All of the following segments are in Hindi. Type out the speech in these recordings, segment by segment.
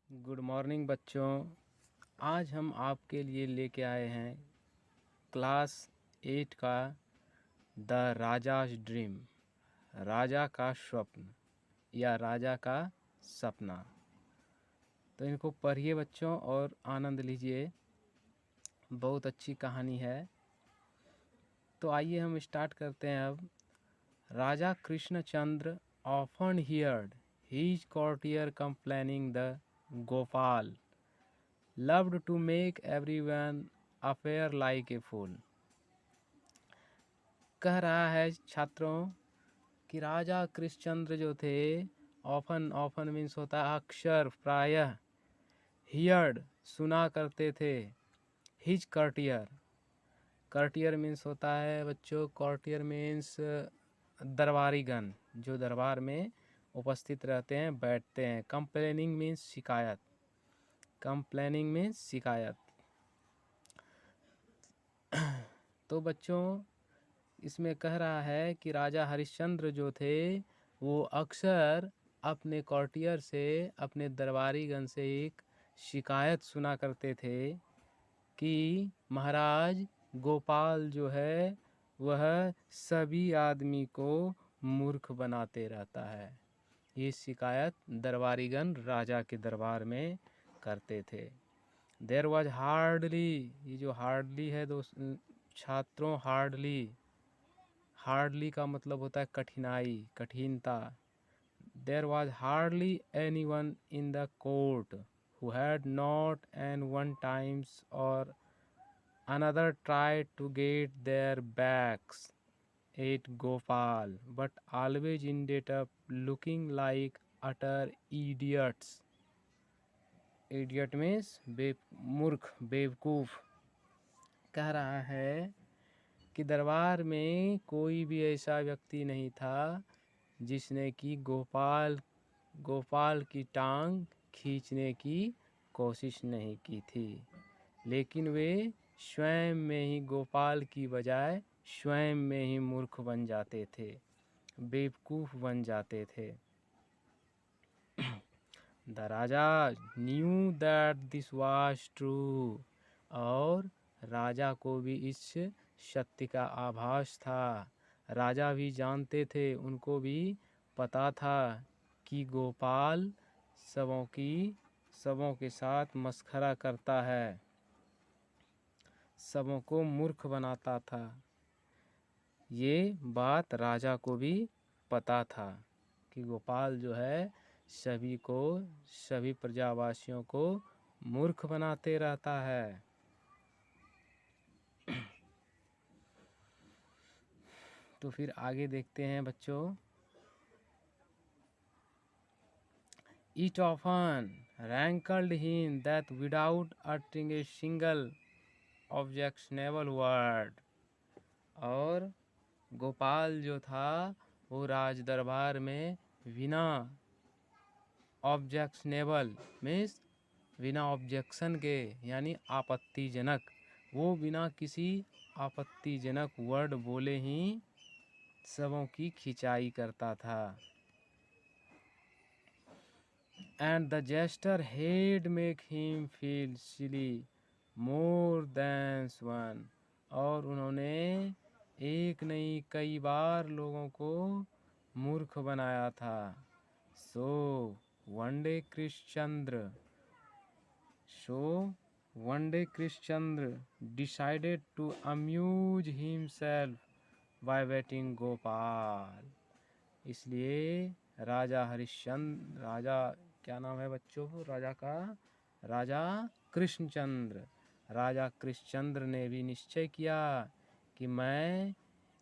गुड मॉर्निंग बच्चों। आज हम आपके लिए लेके आए हैं क्लास 8 का द राजाज ड्रीम, राजा का स्वप्न या राजा का सपना। तो इनको पढ़िए बच्चों और आनंद लीजिए, बहुत अच्छी कहानी है। तो आइए हम स्टार्ट करते हैं अब। राजा Krishnachandra often heard his courtier complaining the Gopal loved to make everyone appear like a fool। कह रहा है छात्रों कि राजा कृष्णचंद्र जो थे, ऑफन ऑफन मीन्स होता है अक्सर, प्रायः, हियर्ड सुना करते थे, हिज कर्टियर, कर्टियर मीन्स होता है बच्चों, कॉर्टियर मीन्स दरबारीगण, जो दरबार में उपस्थित रहते हैं, बैठते हैं। कंप्लेनिंग मीन्स शिकायत, कंप्लेनिंग मीन्स शिकायत। तो बच्चों इसमें कह रहा है कि राजा हरिश्चंद्र जो थे वो अक्सर अपने कॉर्टियर से, अपने दरबारीगण से एक शिकायत सुना करते थे कि महाराज गोपाल जो है वह सभी आदमी को मूर्ख बनाते रहता है। ये शिकायत दरबारीगण राजा के दरबार में करते थे। देयर वॉज हार्डली, ये जो हार्डली है दोस्त छात्रों, हार्डली, हार्डली का मतलब होता है कठिनाई, कठिनता। There was hardly anyone in the court who had not and one times or another tried to get their backs at Gopal, but always ended up looking like utter idiots। idiot means मूर्ख, बेवकूफ। कह रहा है कि दरबार में कोई भी ऐसा व्यक्ति नहीं था जिसने कि गोपाल की टांग खींचने की कोशिश नहीं की थी, लेकिन वे स्वयं में ही गोपाल की बजाय स्वयं में ही मूर्ख बन जाते थे, बेवकूफ़ बन जाते थे। The Raja knew that this was true, और राजा को भी इस सत्य का आभास था। राजा भी जानते थे, उनको भी पता था कि गोपाल सबों के साथ मस्खरा करता है, सबों को मूर्ख बनाता था। ये बात राजा को भी पता था कि गोपाल जो है सभी प्रजावासियों को मूर्ख बनाते रहता है। तो फिर आगे देखते हैं बच्चों। It often rankled him that without uttering a single objectionable word, और गोपाल जो था वो राज दरबार में बिना ऑब्जेक्शनेबल मीन्स बिना ऑब्जेक्शन के, यानी आपत्तिजनक, वो बिना किसी आपत्तिजनक वर्ड बोले ही सबों की खिंचाई करता था। And the jester had make him feel silly more than one, और उन्होंने एक नहीं कई बार लोगों को मूर्ख बनाया था। So one day Krishchandra decided to amuse himself by wetting Gopal। इसलिए राजा क्या नाम है बच्चों राजा का? राजा कृष्णचंद्र। राजा कृष्णचंद्र ने भी निश्चय किया कि मैं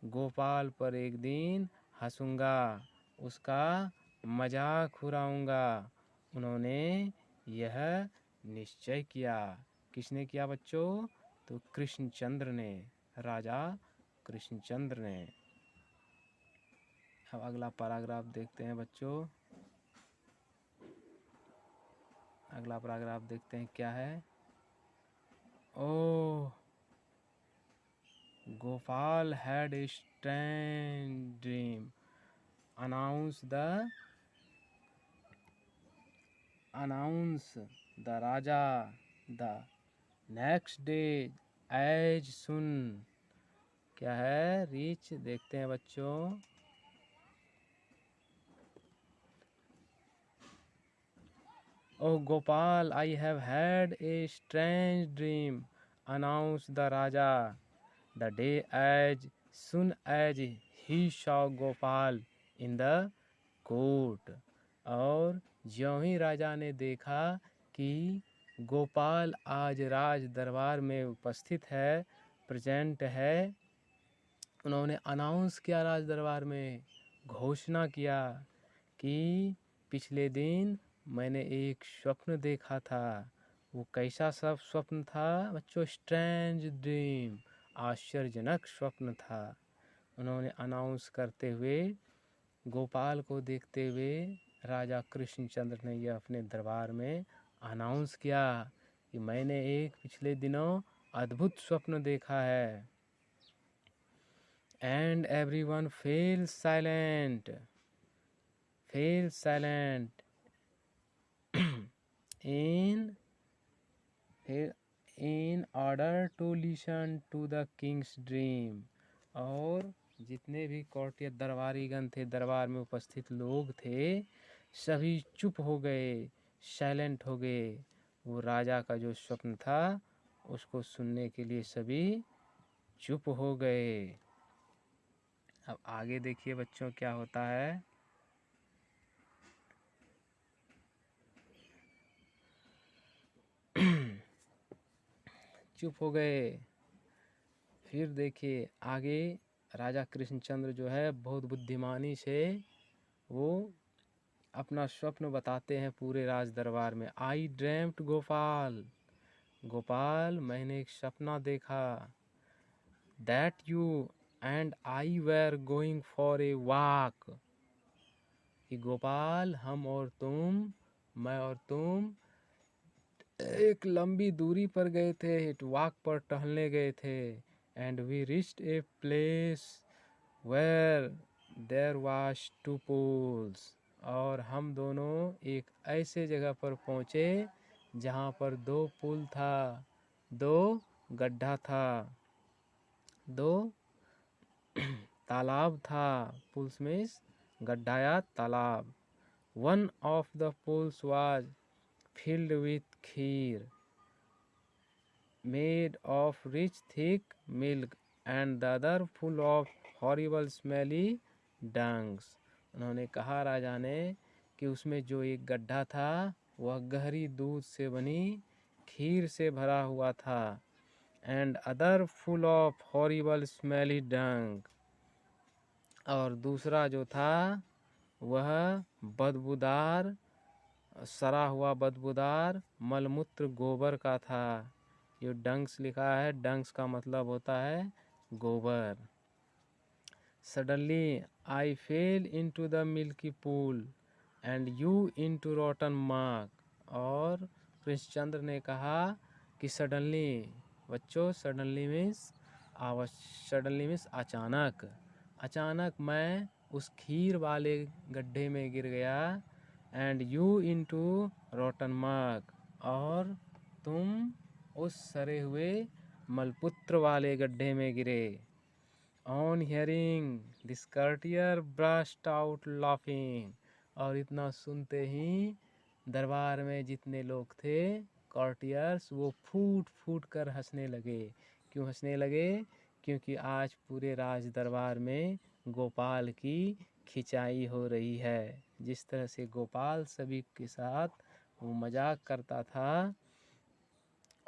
गोपाल पर एक दिन हंसूंगा, उसका मजाक उड़ाऊंगा। उन्होंने यह निश्चय किया। किसने किया बच्चों? तो कृष्णचंद्र ने, राजा कृष्णचंद्र ने। अब अगला पैराग्राफ देखते हैं बच्चों। अगला पैराग्राफ देखते हैं क्या है। Oh, Gopal had a strange dream, announce the announce the Raja the next day as soon क्या है reach देखते हैं बच्चों। Oh Gopal, I have had a strange dream, announced the Raja the day as soon as he saw Gopal in the court। और ज्यों ही राजा ने देखा कि गोपाल आज राज दरबार में उपस्थित है, प्रेजेंट है, उन्होंने अनाउंस किया राज दरबार में, घोषणा किया कि पिछले दिन मैंने एक स्वप्न देखा था। वो कैसा सब स्वप्न था बच्चों? स्ट्रेंज ड्रीम, आश्चर्यजनक स्वप्न था। उन्होंने अनाउंस करते हुए, गोपाल को देखते हुए राजा कृष्णचंद्र ने यह अपने दरबार में अनाउंस किया कि मैंने एक पिछले दिनों अद्भुत स्वप्न देखा है। And everyone fell silent in order to listen to the king's dream। और जितने भी कोर्टियर दरबारीगण थे, दरबार में उपस्थित लोग थे, सभी चुप हो गए, साइलेंट हो गए। वो राजा का जो स्वप्न था उसको सुनने के लिए सभी चुप हो गए। अब आगे देखिए बच्चों क्या होता है। चुप हो गए। फिर देखिए आगे राजा कृष्णचंद्र जो है बहुत बुद्धिमानी से वो अपना स्वप्न बताते हैं पूरे राज दरबार में। आई ड्रीम्ड गोपाल, गोपाल मैंने एक सपना देखा, that you and I were going for a walk, कि गोपाल हम और तुम, मैं और तुम एक लंबी दूरी पर गए थे, एक वॉक पर टहलने गए थे। And we reached a place where there was two pools, और हम दोनों एक ऐसे जगह पर पहुँचे जहाँ पर दो पुल था, दो गड्ढा था, दो तालाब था। पुल्स मीन्स गड्ढा या तालाब। One of the pools was filled with kheer made of rich thick milk and the other full of horrible smelly dungs। उन्होंने कहा राजा ने कि उसमें जो एक गड्ढा था वह गहरी दूध से बनी खीर से भरा हुआ था, and other full of horrible smelly dung, और दूसरा जो था वह बदबूदार सड़ा हुआ बदबूदार मलमूत्र गोबर का था। ये डंक्स लिखा है, डंक्स का मतलब होता है गोबर। Suddenly I fail into the milky pool and you into रॉटन mark. और कृष्णचंद्र ने कहा कि सडनली, बच्चों सडनली मीन्स अचानक, अचानक मैं उस खीर वाले गड्ढे में गिर गया, एंड यू इनटू रॉटन मार्क, और तुम उस सड़े हुए मलपुत्र वाले गड्ढे में गिरे। On hearing this courtier burst out laughing, और इतना सुनते ही दरबार में जितने लोग थे कर्टियर्स वो फूट फूट कर हंसने लगे। क्यों हंसने लगे? क्योंकि आज पूरे राज दरबार में गोपाल की खिंचाई हो रही है। जिस तरह से गोपाल सभी के साथ वो मजाक करता था,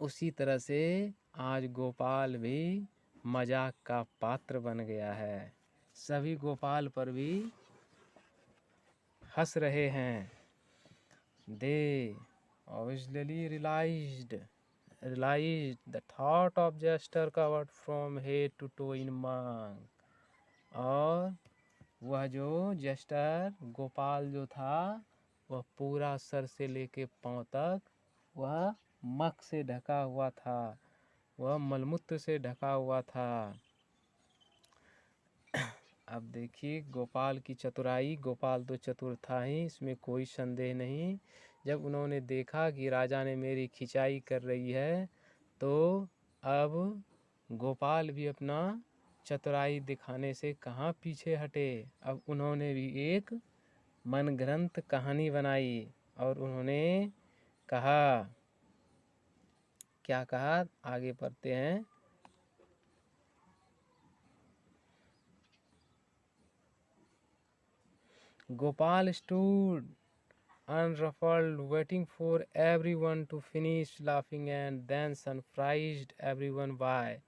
उसी तरह से आज गोपाल भी मजाक का पात्र बन गया है। सभी गोपाल पर भी हंस रहे हैं। दे obviously realized the thought of jester covered from head to toe in monk। और वह जो जस्टर गोपाल जो था वह पूरा सर से लेके पांव तक वह मख से ढका हुआ था, वह मलमूत्र से ढका हुआ था। अब देखिए गोपाल की चतुराई, गोपाल तो चतुर था ही, इसमें कोई संदेह नहीं। जब उन्होंने देखा कि राजा ने मेरी खिंचाई कर रही है, तो अब गोपाल भी अपना चतुराई दिखाने से कहाँ पीछे हटे। अब उन्होंने भी एक मनगढ़ंत कहानी बनाई और उन्होंने कहा, क्या कहा, आगे पढ़ते हैं। Gopal stood unruffled, waiting for everyone to finish laughing, and then surprised everyone by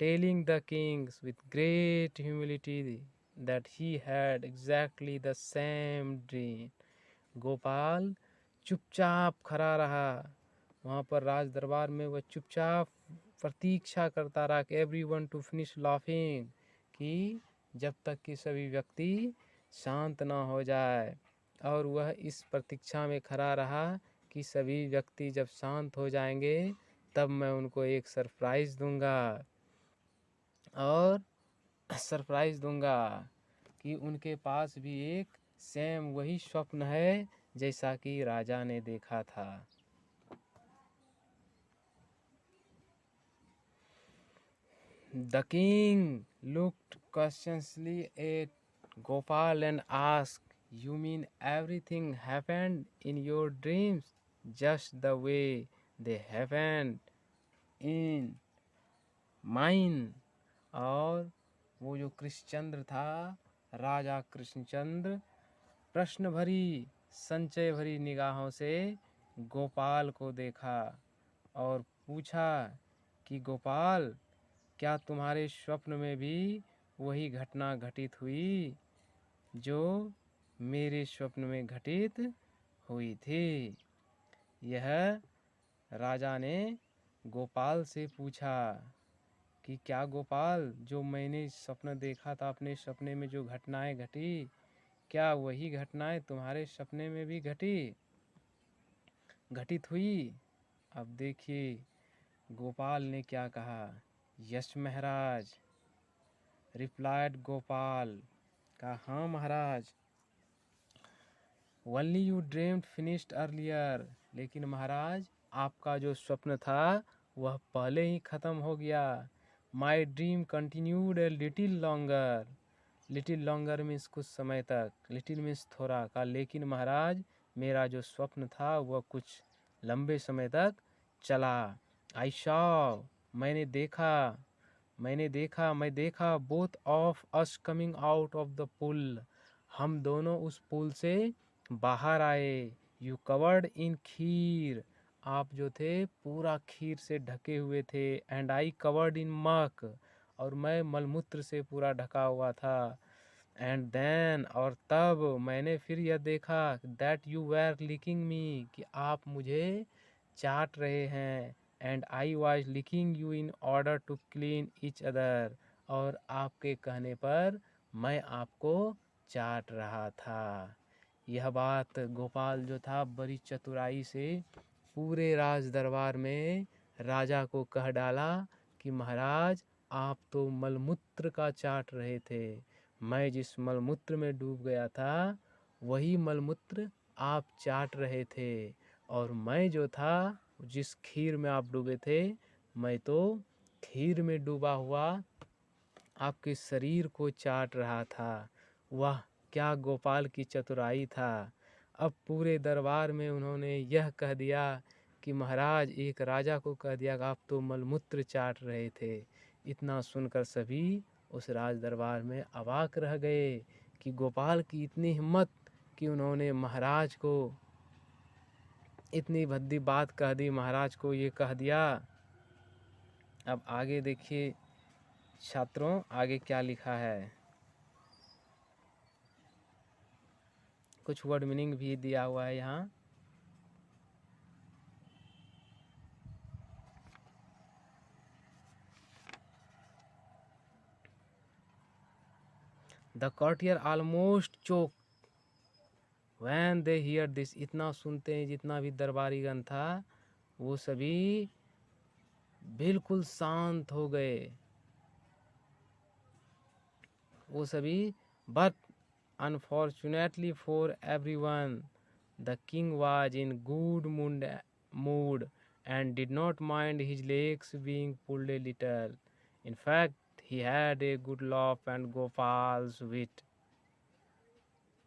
telling the kings with great humility that he had exactly the same dream. Gopal चुपचाप खड़ा रहा वहाँ पर राज दरबार में। वह चुपचाप प्रतीक्षा करता रहा कि एवरीवन टू फिनिश लाफिंग, कि जब तक कि सभी व्यक्ति शांत ना हो जाए। और वह इस प्रतीक्षा में खड़ा रहा कि सभी व्यक्ति जब शांत हो जाएंगे तब मैं उनको एक सरप्राइज़ दूंगा। और सरप्राइज़ दूंगा कि उनके पास भी एक सेम वही स्वप्न है जैसा कि राजा ने देखा था। The king looked questioningly at Gopal and asked, "You mean everything happened in your dreams just the way they happened in mine?" और वो जो कृष्णचंद्र था, राजा कृष्णचंद्र, प्रश्न भरी संचय भरी निगाहों से गोपाल को देखा और पूछा कि गोपाल, क्या तुम्हारे स्वप्न में भी वही घटना घटित हुई जो मेरे स्वप्न में घटित हुई थी? यह राजा ने गोपाल से पूछा कि क्या गोपाल, जो मैंने स्वप्न देखा था, अपने सपने में जो घटनाएं घटी, क्या वही घटनाएं तुम्हारे सपने में भी घटित हुई? अब देखिए गोपाल ने क्या कहा। यस महाराज, रिप्लाइड गोपाल, कहा हाँ महाराज। Only you dreamed finished earlier, लेकिन महाराज आपका जो स्वप्न था वह पहले ही खत्म हो गया। My dream continued a little longer, little longer means कुछ समय तक, लिटिल मीन्स थोड़ा का, लेकिन महाराज मेरा जो स्वप्न था वह कुछ लंबे समय तक चला। आई सॉ, मैं देखा both of us coming out of the pool, हम दोनों उस पुल से बाहर आए। यू कवर्ड इन खीर, आप जो थे पूरा खीर से ढके हुए थे। एंड आई कवर्ड इन मक, और मैं मलमूत्र से पूरा ढका हुआ था। एंड देन, और तब मैंने फिर यह देखा, that you were licking me, कि आप मुझे चाट रहे हैं। And I was licking you in order to clean each other, और आपके कहने पर मैं आपको चाट रहा था। यह बात गोपाल जो था बड़ी चतुराई से पूरे राज दरबार में राजा को कह डाला कि महाराज आप तो मलमूत्र का चाट रहे थे, मैं जिस मलमूत्र में डूब गया था वही मलमूत्र आप चाट रहे थे, और मैं जो था जिस खीर में आप डूबे थे, मैं तो खीर में डूबा हुआ आपके शरीर को चाट रहा था। वाह क्या गोपाल की चतुराई था। अब पूरे दरबार में उन्होंने यह कह दिया कि महाराज, एक राजा को कह दिया कि आप तो मलमूत्र चाट रहे थे। इतना सुनकर सभी उस राज दरबार में अवाक रह गए कि गोपाल की इतनी हिम्मत कि उन्होंने महाराज को इतनी भद्दी बात कह दी, महाराज को ये कह दिया। अब आगे देखिए छात्रों, आगे क्या लिखा है। कुछ वर्ड मीनिंग भी दिया हुआ है यहाँ। The courtier almost choked when they hear this, इतना सुनते हैं जितना भी दरबारीगण था वो सभी बिल्कुल शांत हो गए, वो सभी। But unfortunately for everyone, The king was in good mood and did not mind his legs being pulled a little. In fact, he had a good laugh and Gopal's wit.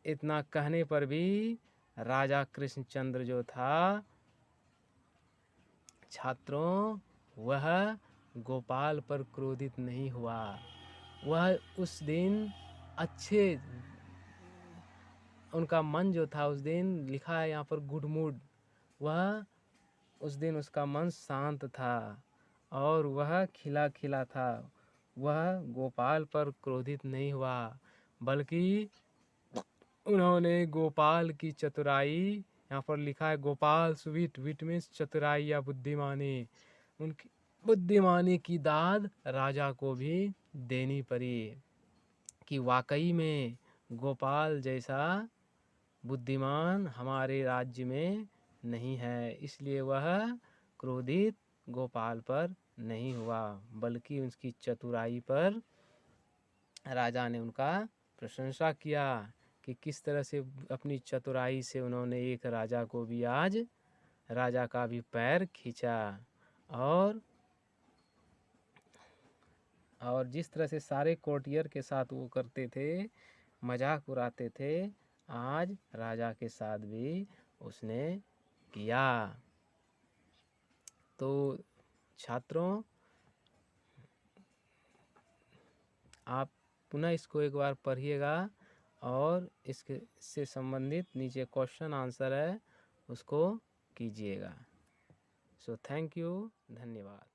इतना कहने पर भी राजा कृष्णचंद्र जो था, छात्रों, वह गोपाल पर क्रोधित नहीं हुआ। वह उस दिन अच्छे, उनका मन जो था उस दिन, लिखा है यहाँ पर गुड मूड, वह उस दिन उसका मन शांत था और वह खिला खिला था। वह गोपाल पर क्रोधित नहीं हुआ, बल्कि उन्होंने गोपाल की चतुराई, यहाँ पर लिखा है गोपाल स्वीट, विट मीन्स चतुराई या बुद्धिमानी, उनकी बुद्धिमानी की दाद राजा को भी देनी पड़ी कि वाकई में गोपाल जैसा बुद्धिमान हमारे राज्य में नहीं है। इसलिए वह क्रोधित गोपाल पर नहीं हुआ, बल्कि उसकी चतुराई पर राजा ने उनका प्रशंसा किया कि किस तरह से अपनी चतुराई से उन्होंने एक राजा को भी आज, राजा का भी पैर खींचा। और जिस तरह से सारे कोर्टियर के साथ वो करते थे, मजाक उड़ाते थे, आज राजा के साथ भी उसने किया। तो छात्रों, आप पुनः इसको एक बार पढ़िएगा और इसके से संबंधित नीचे क्वेश्चन आंसर है उसको कीजिएगा। सो थैंक यू, धन्यवाद।